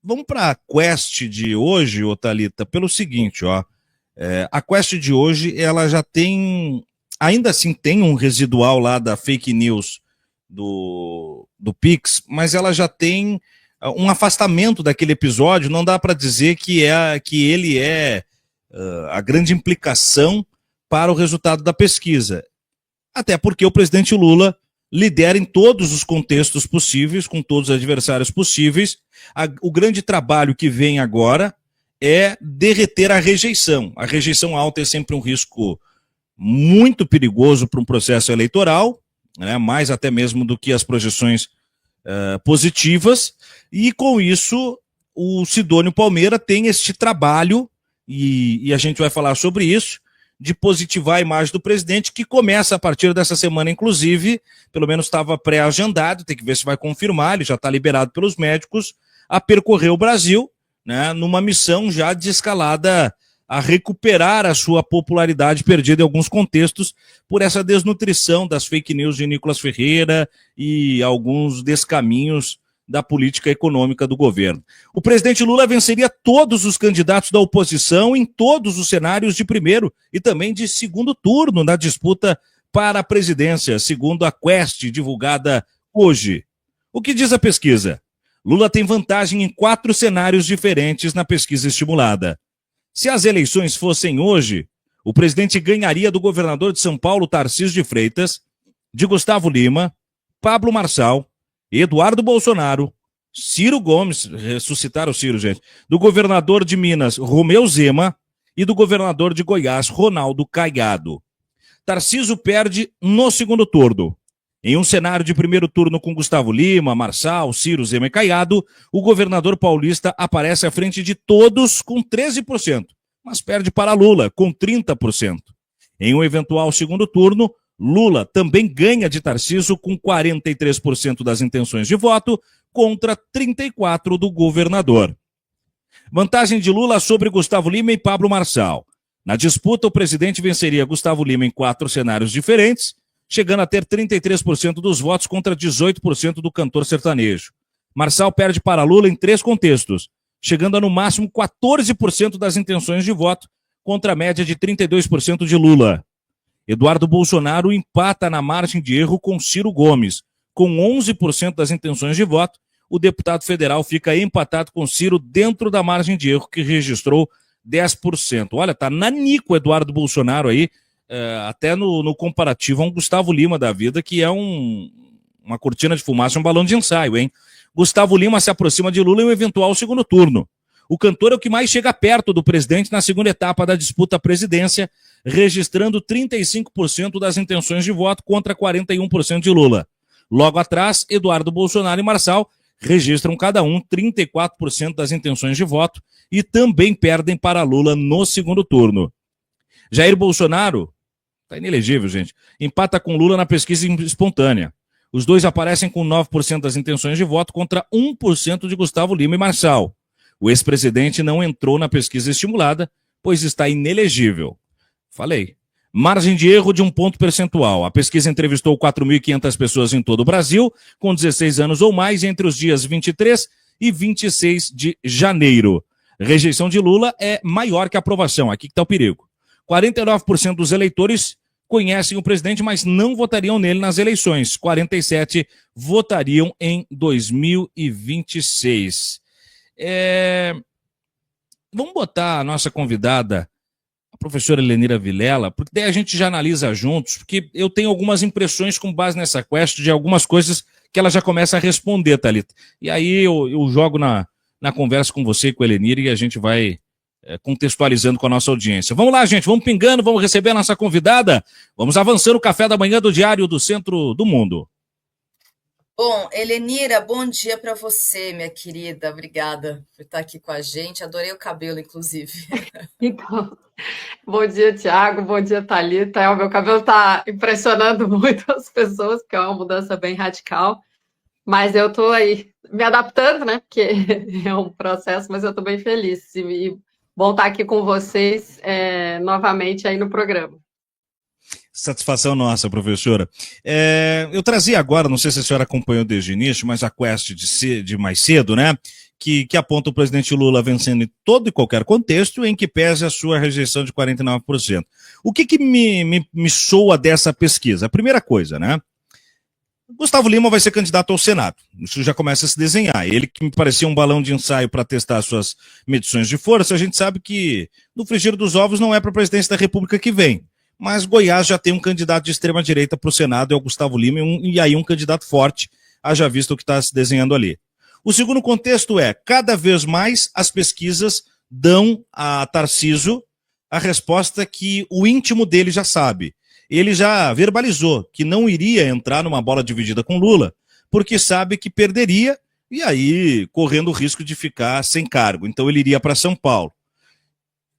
Vamos para a quest de hoje, ô Thalita, pelo seguinte, ó. A quest de hoje, ela já tem, ainda assim tem um residual lá da fake news do Pix, mas ela já tem um afastamento daquele episódio. Não dá para dizer que ele é a grande implicação para o resultado da pesquisa. Até porque o presidente Lula lidera em todos os contextos possíveis, com todos os adversários possíveis. O grande trabalho que vem agora é derreter a rejeição. A rejeição alta é sempre um risco muito perigoso para um processo eleitoral, né, mais até mesmo do que as projeções positivas, e com isso o Sidônio Palmeira tem este trabalho, e a gente vai falar sobre isso, de positivar a imagem do presidente, que começa a partir dessa semana, inclusive, pelo menos estava pré-agendado, tem que ver se vai confirmar, ele já está liberado pelos médicos, a percorrer o Brasil, né, numa missão já de escalada a recuperar a sua popularidade perdida em alguns contextos por essa desnutrição das fake news de Nicolas Ferreira e alguns descaminhos da política econômica do governo. O presidente Lula venceria todos os candidatos da oposição em todos os cenários de primeiro e também de segundo turno na disputa para a presidência, segundo a Quest divulgada hoje. O que diz a pesquisa? Lula tem vantagem em 4 cenários diferentes na pesquisa estimulada. Se as eleições fossem hoje, o presidente ganharia do governador de São Paulo, Tarcísio de Freitas, de Gustavo Lima, Pablo Marçal, Eduardo Bolsonaro, Ciro Gomes, ressuscitaram o Ciro, gente, do governador de Minas, Romeu Zema, e do governador de Goiás, Ronaldo Caiado. Tarcísio perde no segundo turno. Em um cenário de primeiro turno com Gustavo Lima, Marçal, Ciro, Zema e Caiado, o governador paulista aparece à frente de todos com 13%, mas perde para Lula com 30%. Em um eventual segundo turno, Lula também ganha de Tarcísio com 43% das intenções de voto contra 34% do governador. Vantagem de Lula sobre Gustavo Lima e Pablo Marçal. Na disputa, o presidente venceria Gustavo Lima em 4 cenários diferentes, chegando a ter 33% dos votos contra 18% do cantor sertanejo. Marçal perde para Lula em 3 contextos, chegando a no máximo 14% das intenções de voto contra a média de 32% de Lula. Eduardo Bolsonaro empata na margem de erro com Ciro Gomes. Com 11% das intenções de voto, o deputado federal fica empatado com Ciro dentro da margem de erro, que registrou 10%. Olha, tá nanico o Eduardo Bolsonaro aí, até no comparativo a um Gustavo Lima da vida, que é uma cortina de fumaça, um balão de ensaio, hein? Gustavo Lima se aproxima de Lula em um eventual segundo turno. O cantor é o que mais chega perto do presidente na segunda etapa da disputa à presidência, registrando 35% das intenções de voto contra 41% de Lula. Logo atrás, Eduardo Bolsonaro e Marçal registram cada um 34% das intenções de voto e também perdem para Lula no segundo turno. Jair Bolsonaro, tá inelegível, gente, empata com Lula na pesquisa espontânea. Os dois aparecem com 9% das intenções de voto contra 1% de Gustavo Lima e Marçal. O ex-presidente não entrou na pesquisa estimulada, pois está inelegível. Falei. Margem de erro de 1 ponto percentual. A pesquisa entrevistou 4.500 pessoas em todo o Brasil, com 16 anos ou mais, entre os dias 23 e 26 de janeiro. Rejeição de Lula é maior que a aprovação. Aqui que está o perigo. 49% dos eleitores conhecem o presidente, mas não votariam nele nas eleições. 47% votariam em 2026. Vamos botar a nossa convidada, a professora Helenira Vilela, porque daí a gente já analisa juntos, porque eu tenho algumas impressões com base nessa quest de algumas coisas que ela já começa a responder, Thalita. E aí eu jogo na conversa com você e com a Helenira e a gente vai contextualizando com a nossa audiência. Vamos lá, gente, vamos pingando, vamos receber a nossa convidada, vamos avançando o café da manhã do Diário do Centro do Mundo. Bom, Helenira, bom dia para você, minha querida. Obrigada por estar aqui com a gente. Adorei o cabelo, inclusive. Então, bom dia, Thiago. Bom dia, Thalita. O meu cabelo está impressionando muito as pessoas, porque é uma mudança bem radical. Mas eu estou aí me adaptando, né? Porque é um processo, mas eu estou bem feliz. E bom estar aqui com vocês novamente aí no programa. Satisfação nossa, professora. Eu trazia agora, não sei se a senhora acompanhou desde o início, mas a quest de mais cedo, né? que aponta o presidente Lula vencendo em todo e qualquer contexto, em que pese a sua rejeição de 49%. O que me soa dessa pesquisa? A primeira coisa, né? Gustavo Lima vai ser candidato ao Senado. Isso já começa a se desenhar. Ele que me parecia um balão de ensaio para testar suas medições de força, a gente sabe que no frigir dos ovos não é para a presidência da República que vem. Mas Goiás já tem um candidato de extrema-direita para o Senado, é o Gustavo Lima, e aí um candidato forte, haja visto o que está se desenhando ali. O segundo contexto é, cada vez mais as pesquisas dão a Tarcísio a resposta que o íntimo dele já sabe. Ele já verbalizou que não iria entrar numa bola dividida com Lula, porque sabe que perderia, e aí correndo o risco de ficar sem cargo. Então ele iria para São Paulo.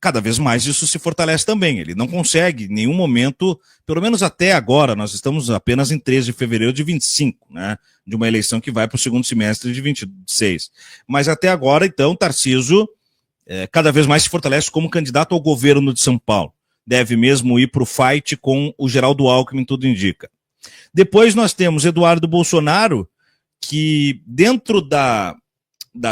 Cada vez mais isso se fortalece também. Ele não consegue em nenhum momento, pelo menos até agora, nós estamos apenas em 13 de fevereiro de 25, né? De uma eleição que vai para o segundo semestre de 26. Mas até agora, então, Tarcísio cada vez mais se fortalece como candidato ao governo de São Paulo. Deve mesmo ir para o fight com o Geraldo Alckmin, tudo indica. Depois nós temos Eduardo Bolsonaro, que dentro da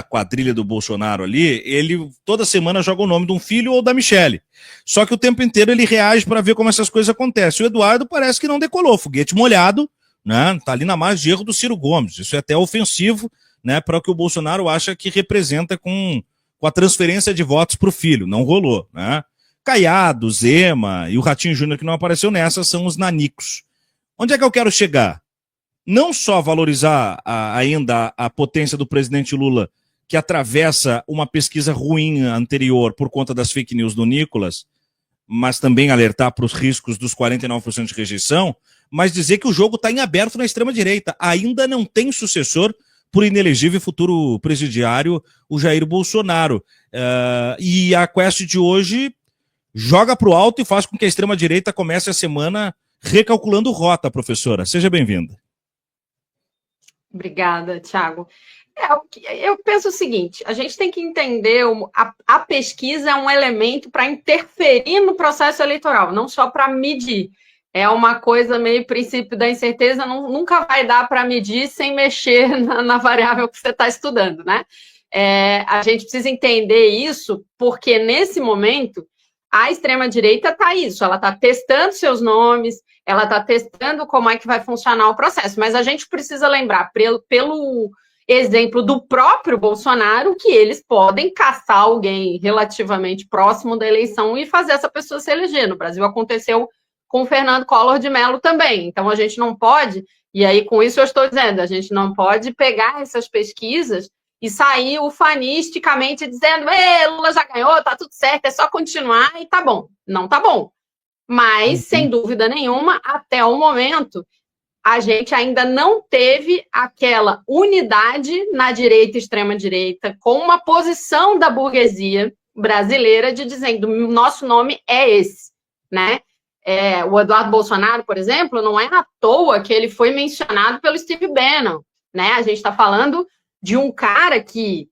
quadrilha do Bolsonaro ali, ele toda semana joga o nome de um filho ou da Michele. Só que o tempo inteiro ele reage para ver como essas coisas acontecem. O Eduardo parece que não decolou, foguete molhado, né? Tá ali na margem de erro do Ciro Gomes. Isso é até ofensivo, né, para o que o Bolsonaro acha que representa com a transferência de votos para o filho. Não rolou, né? Caiado, Zema e o Ratinho Júnior que não apareceu nessa são os nanicos. Onde é que eu quero chegar? Não só valorizar ainda a potência do presidente Lula, que atravessa uma pesquisa ruim anterior por conta das fake news do Nicolas, mas também alertar para os riscos dos 49% de rejeição, mas dizer que o jogo está em aberto na extrema-direita. Ainda não tem sucessor por inelegível futuro presidiário, o Jair Bolsonaro. E a quest de hoje joga para o alto e faz com que a extrema-direita comece a semana recalculando rota, professora. Seja bem-vinda. Obrigada, Thiago. Eu penso o seguinte, a gente tem que entender, a pesquisa é um elemento para interferir no processo eleitoral, não só para medir. É uma coisa meio princípio da incerteza, nunca vai dar para medir sem mexer na variável que você está estudando, né? A gente precisa entender isso, porque nesse momento a extrema-direita está isso, ela está testando seus nomes, ela está testando como é que vai funcionar o processo, mas a gente precisa lembrar, pelo exemplo do próprio Bolsonaro, que eles podem caçar alguém relativamente próximo da eleição e fazer essa pessoa se eleger. No Brasil aconteceu com o Fernando Collor de Mello também, então a gente não pode, e aí com isso eu estou dizendo, a gente não pode pegar essas pesquisas e sair ufanisticamente dizendo, Lula já ganhou, tá tudo certo, é só continuar e tá bom. Não tá bom. Mas, sem dúvida nenhuma, até o momento, a gente ainda não teve aquela unidade na direita e extrema-direita com uma posição da burguesia brasileira de dizendo, nosso nome é esse, né? O Eduardo Bolsonaro, por exemplo, não é à toa que ele foi mencionado pelo Steve Bannon, né? A gente está falando de um cara que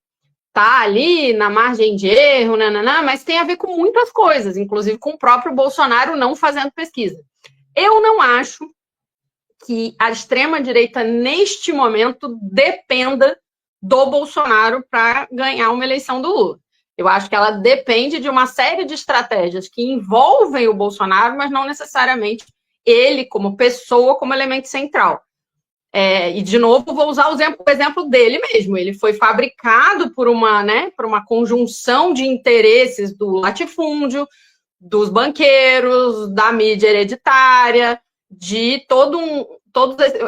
está ali na margem de erro, mas tem a ver com muitas coisas, inclusive com o próprio Bolsonaro não fazendo pesquisa. Eu não acho que a extrema-direita, neste momento, dependa do Bolsonaro para ganhar uma eleição do Lula. Eu acho que ela depende de uma série de estratégias que envolvem o Bolsonaro, mas não necessariamente ele como pessoa, como elemento central. E, de novo, vou usar o exemplo dele mesmo. Ele foi fabricado por uma conjunção de interesses do latifúndio, dos banqueiros, da mídia hereditária, de todo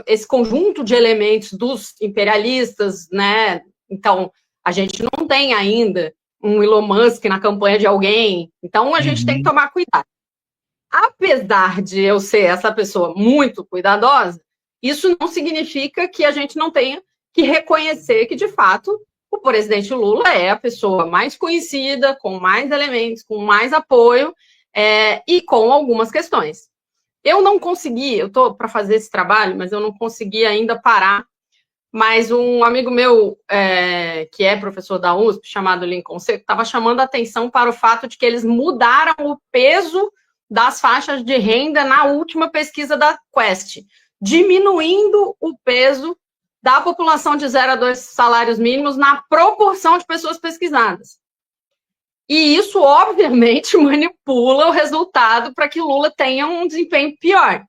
esse conjunto de elementos dos imperialistas, né? Então, a gente não tem ainda um Elon Musk na campanha de alguém. Então, a gente tem que tomar cuidado. Apesar de eu ser essa pessoa muito cuidadosa, isso não significa que a gente não tenha que reconhecer que, de fato, o presidente Lula é a pessoa mais conhecida, com mais elementos, com mais apoio e com algumas questões. Eu não consegui, eu estou para fazer esse trabalho, mas eu não consegui ainda parar. Mas um amigo meu, que é professor da USP, chamado Lincoln Seco, estava chamando a atenção para o fato de que eles mudaram o peso das faixas de renda na última pesquisa da Quest, diminuindo o peso da população de 0 a 2 salários mínimos na proporção de pessoas pesquisadas. E isso, obviamente, manipula o resultado para que Lula tenha um desempenho pior,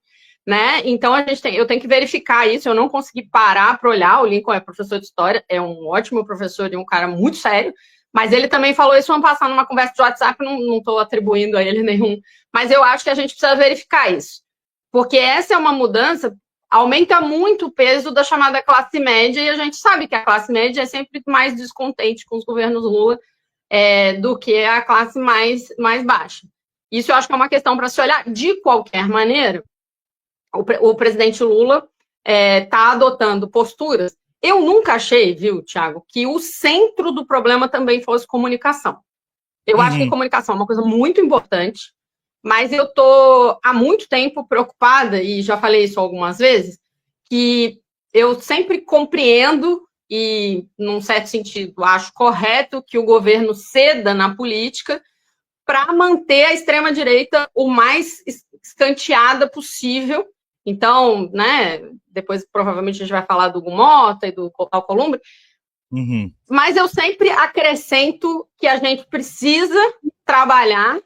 né? Então, eu tenho que verificar isso, eu não consegui parar para olhar, o Lincoln é professor de história, é um ótimo professor e um cara muito sério, mas ele também falou isso ano passado numa conversa de WhatsApp, não estou atribuindo a ele nenhum, mas eu acho que a gente precisa verificar isso, porque essa é uma mudança, aumenta muito o peso da chamada classe média, e a gente sabe que a classe média é sempre mais descontente com os governos Lula, do que a classe mais baixa. Isso eu acho que é uma questão para se olhar. De qualquer maneira, o presidente Lula está adotando posturas. Eu nunca achei, viu, Thiago, que o centro do problema também fosse comunicação. Eu acho que comunicação é uma coisa muito importante, mas eu estou há muito tempo preocupada, e já falei isso algumas vezes, que eu sempre compreendo e, num certo sentido, acho correto que o governo ceda na política para manter a extrema-direita o mais escanteada possível. Então, né, depois provavelmente a gente vai falar do Hugo Mota e do Alcolumbre, mas eu sempre acrescento que a gente precisa trabalhar,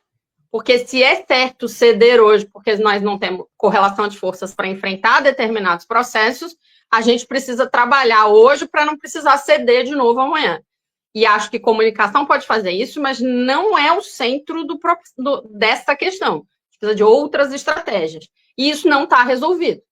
porque se é certo ceder hoje, porque nós não temos correlação de forças para enfrentar determinados processos, a gente precisa trabalhar hoje para não precisar ceder de novo amanhã. E acho que comunicação pode fazer isso, mas não é o centro dessa questão. A gente precisa de outras estratégias. E isso não está resolvido.